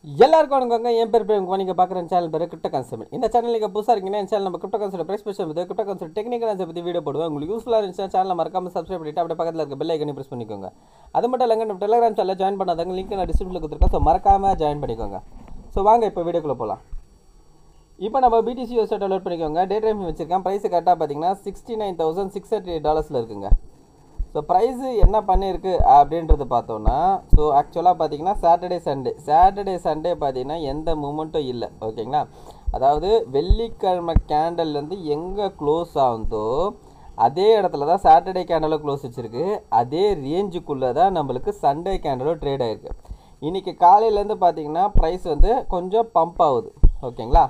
எல்லாருக்கும் வணக்கங்க. என் பேர் பேர் நீங்கள் பார்க்குற சேனல் பேர் கிரிப்டோ கான்செப்ட். இந்த சேனல் நீங்கள் புதுசாக இருக்கீங்கன்னா இந்த சேனல் நம்ம கிரிப்டோ கான்செப்ட் பிரைஸ் ஸ்பெஷல் பற்றி கிரிப்டோ கான்செப்ட் டெக்னிக்கல் ஆன்சர் பற்றி வீடியோ போடுவோம். உங்களுக்கு யூஸ்ஃபுல்லாக இருந்துச்சுன்னா சேனலை மறக்காம சப்ஸ்கிரைப் பண்ணிட்டு அப்படியே பக்கத்தில் இருக்க பெல் ஐக்கனை ப்ரெஸ் பண்ணிக்கோங்க. அது மட்டும் இல்லைங்க, நம்ம டெலிகிராம் சேனலில் ஜாயின் பண்ணாதவங்க லிங்க் நான் டிஸ்கிரிப்ஷனில் கொடுத்துருக்கேன். ஸோ மறக்காமல் ஜாயின் பண்ணிக்கோங்க. ஸோ வாங்க இப்போ வீடியோக்குள்ளே போகலாம். இப்போ நம்ம BTC வெப்சைட் டவுன்லோட் பண்ணிக்கோங்க. டே டைம் வச்சிருக்கேன். ப்ரைஸ் கரெக்டாக பார்த்தீங்கன்னா $69,638 இருக்குங்க. ஸோ ப்ரைஸு என்ன பண்ணியிருக்கு அப்படின்றது பார்த்தோன்னா, ஸோ ஆக்சுவலாக பார்த்தீங்கன்னா சாட்டர்டே சண்டே பார்த்தீங்கன்னா எந்த மூமெண்ட்டும் இல்லை. ஓகேங்களா, அதாவது வெள்ளிக்கிழமை கேண்டல்லேருந்து எங்கே க்ளோஸ் ஆகுதோ அதே இடத்துல தான் சாட்டர்டே கேண்டலும் க்ளோஸ் வச்சுருக்கு. அதே ரேஞ்சுக்குள்ளே தான் நம்மளுக்கு சண்டே கேண்டலும் ட்ரேட் ஆகிருக்கு. இன்றைக்கி காலையிலேருந்து பார்த்தீங்கன்னா ப்ரைஸ் வந்து கொஞ்சம் பம்ப் ஆகுது. ஓகேங்களா,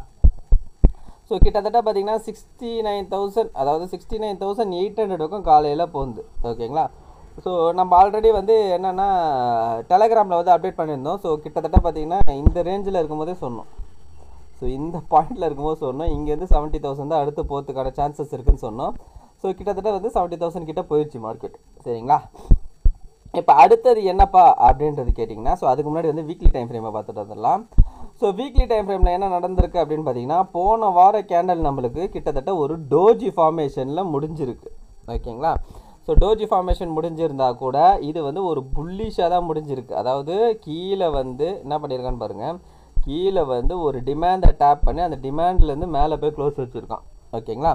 ஸோ கிட்டத்தட்ட பார்த்தீங்கன்னா 69,000, அதாவது 69,800 காலையில் போகுது. ஓகேங்களா, ஸோ நம்ம ஆல்ரெடி வந்து என்னென்னா டெலகிராமில் வந்து அப்டேட் பண்ணியிருந்தோம். ஸோ கிட்டத்தட்ட பார்த்தீங்கன்னா இந்த ரேஞ்சில் இருக்கும்போதே சொன்னோம். ஸோ இந்த பாயிண்டில் இருக்கும்போது சொன்னோம் இங்கேருந்து 70,000 தான் அடுத்து போகிறதுக்கான சான்சஸ் இருக்குதுன்னு சொன்னோம். ஸோ கிட்டத்தட்ட வந்து 70,000 கிட்ட போயிடுச்சு மார்க்கெட். சரிங்களா, இப்போ அடுத்தது என்னப்பா அப்படின்றது கேட்டிங்கன்னா, ஸோ அதுக்கு முன்னாடி வந்து வீக்லி டைம் ஃப்ரேமை பார்த்துட்டு வந்துடலாம். ஸோ வீக்லி டைம் ஃப்ரேமில் என்ன நடந்திருக்கு அப்படின்னு பார்த்தீங்கன்னா, போன வார கேண்டல் நம்மளுக்கு கிட்டத்தட்ட ஒரு டோஜி ஃபார்மேஷனில் முடிஞ்சிருக்கு. ஓகேங்களா, ஸோ டோஜி ஃபார்மேஷன் முடிஞ்சிருந்தா கூட இது வந்து ஒரு புல்லிஷாக தான் முடிஞ்சிருக்கு. அதாவது கீழே வந்து என்ன பண்ணியிருக்கான்னு பாருங்கள், கீழே வந்து ஒரு டிமாண்டை டேப் பண்ணி அந்த டிமாண்ட்லேருந்து மேலே போய் க்ளோஸ் வச்சுருக்கான். ஓகேங்களா,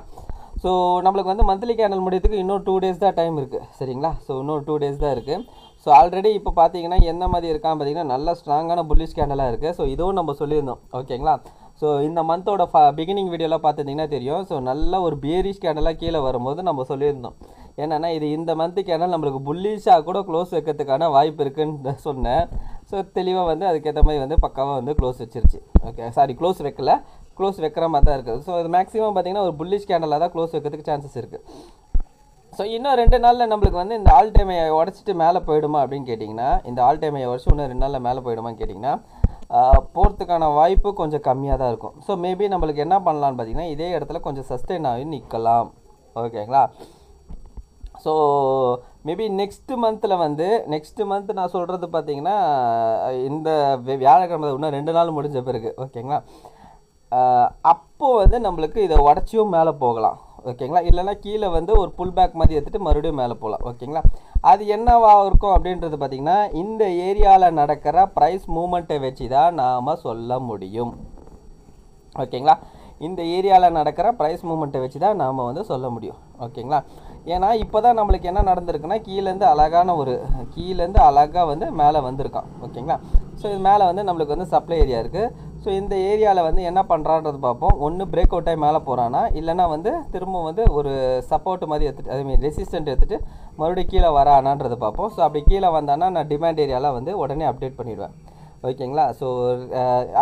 ஸோ நம்மளுக்கு வந்து மந்த்லி கேண்டல் முடியறதுக்கு இன்னும் 2 days தான் டைம் இருக்குது. சரிங்களா, ஸோ இன்னும் 2 days தான் இருக்குது. ஸோ ஆல்ரெடி இப்போ பார்த்தீங்கன்னா என்ன மாதிரி இருக்கான்னு பார்த்தீங்கன்னா நல்ல ஸ்ட்ராங்கான புல்லிஷ் கேண்டலாக இருக்குது. ஸோ இதுவும் நம்ம சொல்லியிருந்தோம். ஓகேங்களா, ஸோ இந்த மந்தோட பிகினிங் வீடியோலாம் பார்த்துட்டிங்கன்னா தெரியும். ஸோ நல்ல ஒரு பியரிஷ் கேண்டலாக கீழே வரும்போது நம்ம சொல்லியிருந்தோம் என்னென்னா இது இந்த மந்த் கேண்டல் நம்மளுக்கு புல்லிஷாக கூட க்ளோஸ் வைக்கிறதுக்கான வாய்ப்பு இருக்குன்னு சொன்னேன். ஸோ தெளிவாக வந்து அதுக்கேற்ற மாதிரி வந்து பக்காவாக வந்து க்ளோஸ் வச்சிருச்சு. ஓகே, சாரி, க்ளோஸ் வைக்கல, க்ளோஸ் வைக்கிற மாதிரி தான் இருக்குது. ஸோ இது மேக்ஸிமம் பார்த்தீங்கன்னா ஒரு புல்லிஷ் கேண்டலாக தான் க்ளோஸ் வைக்கிறதுக்கு சான்சஸ் இருக்குது. ஸோ இன்னும் 2 நாளில் நம்மளுக்கு வந்து இந்த ஆல் டைமை உடச்சிட்டு மேலே போயிடுமா அப்படின்னு கேட்டிங்கன்னா, இந்த ஆல் டைமை உடச்சி இன்னும் 2 நாளில் மேலே போயிடுமான்னு கேட்டிங்கன்னா போகிறதுக்கான வாய்ப்பு கொஞ்சம் கம்மியாக தான் இருக்கும். ஸோ மேபி நம்மளுக்கு என்ன பண்ணலான்னு பார்த்தீங்கன்னா இதே இடத்துல கொஞ்சம் சஸ்டெயின் ஆகி நிற்கலாம். ஓகேங்களா, ஸோ மேபி நெக்ஸ்ட் மந்த் நான் சொல்கிறது பார்த்தீங்கன்னா இந்த வியாழக்கிழமை இன்னும் 2 நாள் முடிஞ்ச பிறகு. ஓகேங்களா, அப்போது வந்து நம்மளுக்கு இதை உடச்சியும் மேலே போகலாம். ஓகேங்களா, இல்லைனா கீழே வந்து ஒரு புல் பேக் மாதிரி எடுத்துகிட்டு மறுபடியும் மேலே போகலாம். ஓகேங்களா, அது என்னவா இருக்கும் அப்படின்றது பார்த்திங்கன்னா இந்த ஏரியாவில் நடக்கிற ப்ரைஸ் மூமெண்ட்டை வச்சு தான் நாம் சொல்ல முடியும். ஓகேங்களா, இந்த ஏரியாவில் நடக்கிற ப்ரைஸ் மூமெண்ட்டை வச்சு தான் நாம் வந்து சொல்ல முடியும். ஓகேங்களா, ஏன்னா இப்போ தான் நம்மளுக்கு என்ன நடந்திருக்குன்னா கீழேருந்து அழகாக வந்து மேலே வந்திருக்கான். ஓகேங்களா, ஸோ இது மேலே வந்து நம்மளுக்கு வந்து சப்ளை ஏரியா இருக்குது. ஸோ இந்த ஏரியாவில் வந்து என்ன பண்ணுறான்றது பார்ப்போம். ஒன்று பிரேக் அவுட் ஆகி மேலே போகிறானா, இல்லைனா வந்து திரும்ப வந்து ஒரு சப்போர்ட் மாதிரி எடுத்துகிட்டு அதேமாதிரி ரெசிஸ்டன்ட் எடுத்துகிட்டு மறுபடியும் கீழே வரானான்றது பார்ப்போம். ஸோ அப்படி கீழே வந்தானா நான் டிமாண்ட் ஏரியாவில் வந்து உடனே அப்டேட் பண்ணிவிடுவேன். ஓகேங்களா, ஸோ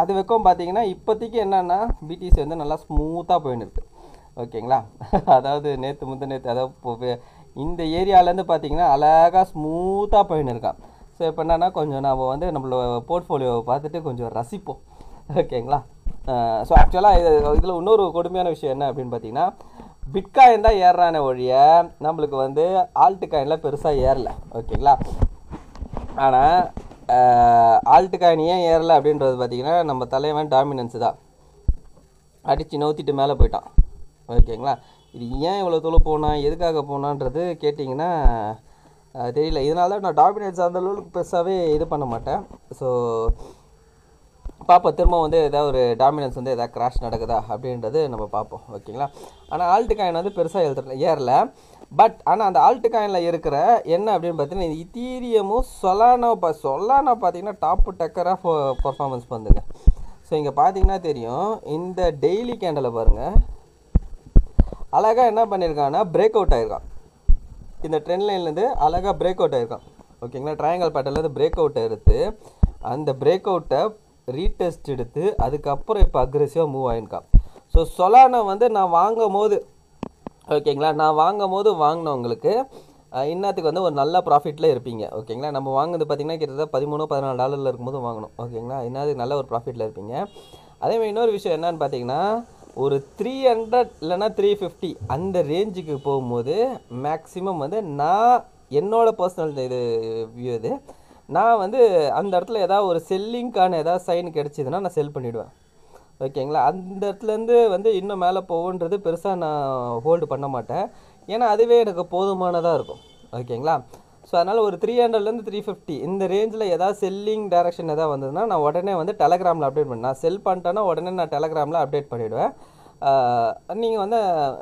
அது வைக்கும் பார்த்தீங்கன்னா இப்போதைக்கு என்னென்னா BTC வந்து நல்லா ஸ்மூத்தாக போயின்னு இருக்குது. ஓகேங்களா, அதாவது முந்தினேற்று அதாவது இந்த ஏரியாவிலேருந்து பார்த்தீங்கன்னா அழகாக ஸ்மூத்தாக போயின்னு இருக்கான். ஸோ இப்போ என்னென்னா கொஞ்சம் நாம் வந்து நம்மளோட போர்ட்ஃபோலியோவை பார்த்துட்டு கொஞ்சம் ரசிப்போம். ஓகேங்களா, ஸோ ஆக்சுவலாக இதில் இன்னொரு கொடுமையான விஷயம் என்ன அப்படின்னு பார்த்தீங்கன்னா, பிட்காயின் தான் ஏறுறான ஒழிய நம்மளுக்கு வந்து ஆல்ட் காயின்லாம் பெருசாக ஏறலை. ஓகேங்களா, ஆனால் ஆல்ட் காயின் ஏன் ஏறலை அப்படின்றது பார்த்தீங்கன்னா நம்ம தலைவன் டாமினன்ஸு தான் அடித்து நோத்திட்டு மேலே போயிட்டான். ஓகேங்களா, இது ஏன் இவ்வளோ தூரம் போனான், எதுக்காக போனான்றது கேட்டிங்கன்னா தெரியல. இதனால தான் நான் டாமினன்ஸ் அந்த அளவுக்கு பெருசாகவே இது பண்ண மாட்டேன். ஸோ பார்ப்போம், திரும்ப வந்து ஏதாவது ஒரு டாமினன்ஸ் வந்து எதாவது கிராஷ் நடக்குதா அப்படின்றது நம்ம பார்ப்போம். ஓகேங்களா, ஆனால் ஆல்ட் காயின் வந்து பெருசாக ஏறலை. பட் ஆனால் அந்த ஆல்ட் காயினில் இருக்கிற என்ன அப்படின்னு பார்த்தீங்கன்னா இத்தீரியமும் சொலானா பார்த்தீங்கன்னா டாப்பு டக்கராக பர்ஃபார்மன்ஸ் பண்ணுங்க. ஸோ இங்கே பார்த்தீங்கன்னா தெரியும், இந்த டெய்லி கேண்டலை பாருங்கள், அழகாக என்ன பண்ணியிருக்காங்கன்னா பிரேக் அவுட் ஆகிருக்கான். இந்த ட்ரெண்ட் லைன்லேருந்து அழகாக பிரேக் அவுட் ஆகிருக்கான். ஓகேங்களா, ட்ரையாங்கல் பேட்டர்லேருந்து பிரேக் அவுட்டை எடுத்து அந்த பிரேக் அவுட்டை ரீடெஸ்ட் எடுத்து அதுக்கப்புறம் இப்போ அக்ரெசிவாக மூவ் ஆகிருக்கான். ஸோ சொலானா வந்து நான் வாங்கும் போது வாங்கினவங்களுக்கு இன்னத்துக்கு வந்து ஒரு நல்ல ப்ராஃபிட்டில் இருப்பீங்க. ஓகேங்களா, நம்ம வாங்குறது பார்த்திங்கன்னா கிட்டத்தட்ட $13-14 இருக்கும்போது வாங்கணும். ஓகேங்களா, இன்னத்துக்கு நல்ல ஒரு ப்ராஃபிட்டில் இருப்பீங்க. அதேமாதிரி இன்னொரு விஷயம் என்னன்னு பார்த்தீங்கன்னா ஒரு 300 இல்லைனா 350 அந்த ரேஞ்சுக்கு போகும்போது மேக்ஸிமம் வந்து நான் என்னோடய பர்சனல் இது வியூ இது நான் வந்து அந்த இடத்துல ஏதாவது ஒரு செல்லிங்க்கான ஏதாவது சைன் கிடச்சிதுன்னா நான் செல் பண்ணிவிடுவேன். ஓகேங்களா? அந்த இடத்துலேருந்து வந்து இன்னும் மேலே போகுன்றது பெருசாக நான் ஹோல்டு பண்ண மாட்டேன். ஏன்னா அதுவே எனக்கு போதுமானதாக இருக்கும். ஓகேங்களா? ஸோ அதனால் ஒரு 300லேருந்து 350 இந்த ரேஞ்சில் ஏதாவது செல்லிங் டைரக்ஷன் எதாவது வந்ததுன்னா நான் உடனே வந்து டெலகிராமில் அப்டேட் பண்ணேன். நான் செல் பண்ணிட்டேன்னா உடனே நான் டெலகிராமில் அப்டேட் பண்ணிவிடுவேன். நீங்கள் வந்து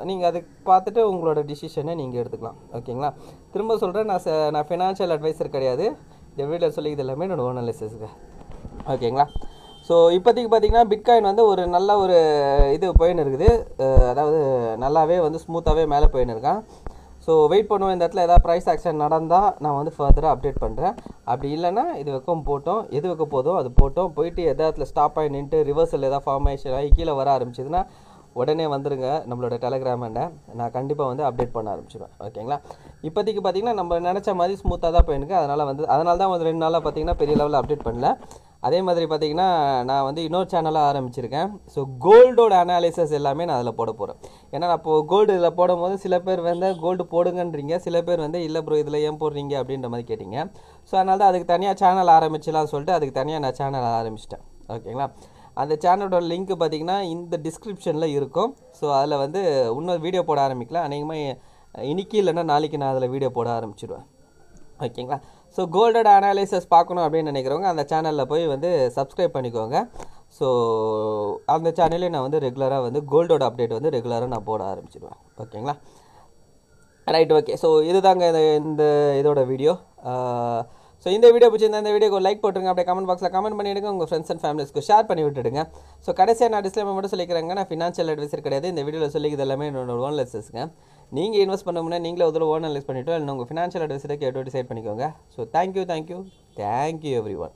நீங்கள் அதுக்கு பார்த்துட்டு உங்களோட டிசிஷனை நீங்கள் எடுத்துக்கலாம். ஓகேங்களா? திரும்ப சொல்கிறேன், நான் ஃபினான்ஷியல் அட்வைசர் கிடையாது. இந்த வீடியோவில் சொல்லிக்கிறது எல்லாமே என்னோடய ஓன் அனாலிசிஸ்க்கு. ஓகேங்களா? ஸோ இப்போதைக்கு பார்த்தீங்கன்னா பிட்காயின் வந்து ஒரு நல்ல ஒரு இது போயின்னு இருக்குது. அதாவது நல்லாவே வந்து ஸ்மூத்தாகவே மேலே போயின்னு இருக்கான். ஸோ வெயிட் பண்ணுவேன். இந்த இடத்துல ஏதாவது ப்ரைஸ் ஆக்ஷன் நடந்தால் நான் வந்து ஃபர்தராக அப்டேட் பண்ணுறேன். அப்படி இல்லைன்னா இது வைக்கும் போட்டோம், எது வைக்க போதும் அது போட்டோம். போயிட்டு எதாவதுல ஸ்டாப் ஆகி நின்ட்டு ரிவர்சல் எதாவது ஃபார்மேஷன் ஆகி கீழே வர ஆரம்பிச்சிதுன்னா உடனே வந்துடுங்க நம்மளோட டெலகிராமண்டை. நான் கண்டிப்பாக வந்து அப்டேட் பண்ண ஆரம்பிச்சிடுவேன். ஓகேங்களா? இப்போதைக்கு பார்த்திங்கன்னா நம்ம நினச்ச மாதிரி ஸ்மூத்தாக தான் போயிருக்கு. அதனால தான் வந்து 2 நாளாக பார்த்திங்கன்னா பெரிய லெவலில் அப்டேட் பண்ணல. அதே மாதிரி பார்த்திங்கன்னா நான் வந்து இன்னொரு சேனலாக ஆரம்பிச்சிருக்கேன். ஸோ கோல்டோட அனாலிசிஸ் எல்லாமே நான் அதில் போட போகிறேன். ஏன்னா நான் இப்போது கோல்டு இதில் போடும்போது சில பேர் வந்து கோல்டு போடுங்கன்றீங்க, சில பேர் வந்து இல்லை ப்ரோ இதில் ஏன் போடுறீங்க அப்படின்ற மாதிரி கேட்டிங்க. ஸோ அதனால தான் அதுக்கு தனியாக சேனல் ஆரம்பிச்சலாம்னு சொல்லிட்டு அதுக்கு தனியாக நான் சேனல் ஆரம்பிச்சிட்டேன். ஓகேங்களா? அந்த சேனலோட லிங்க் பார்த்திங்கன்னா இந்த டிஸ்கிரிப்ஷனில் இருக்கும். ஸோ அதில் வந்து இன்னொரு வீடியோ போட ஆரம்பிக்கல. அநேகமாக இன்னைக்கு இல்லைன்னா நாளைக்கு நான் அதில் வீடியோ போட ஆரம்பிச்சிடுவேன். ஓகேங்களா? ஸோ கோல்டோட அனாலிசிஸ் பார்க்கணும் அப்படின்னு நினைக்கிறவங்க அந்த சேனலில் போய் வந்து சப்ஸ்கிரைப் பண்ணிக்கோங்க. ஸோ அந்த சேனல்லே நான் வந்து ரெகுலராக வந்து கோல்டோட அப்டேட் வந்து ரெகுலராக நான் போட ஆரம்பிச்சிடுவேன். ஓகேங்களா? Right, okay. ஸோ இதுதாங்க இந்த இதோட வீடியோ. ஸோ இந்த வீடியோ பிடிச்சிருந்தா இந்த வீடியோக்கு ஒரு லைக் போட்டுருங்க. அப்படியே கமெண்ட் பாக்ஸில் கமெண்ட் பண்ணிவிடுங்க. உங்கள் ஃப்ரெண்ட்ஸ் அண்ட் ஃபேமிலிஸ்க்கு ஷேர் பண்ணி விட்டுடுங்க. ஸோ கடைசியாக நான் டிஸ்க்ளைமர் மட்டும் சொல்லிக்கிறேங்க, நான் ஃபினான்ஷியல் அட்வைசர் கிடையாது. இந்த வீடியோவில் சொல்லிக்கிறது எல்லாமே என்னோட ஓன் அனாலிசிஸ்ங்க. நீங்கள் இன்வெஸ்ட் பண்ண முன்னாடி நீங்களே ஒரு ஓன் அனலைஸ் பண்ணிவிட்டு இல்லை உங்கள் ஃபினான்ஷியல் அட்வைசரை கேட்டு டிசைட் பண்ணிக்கோங்க. So thank you every one.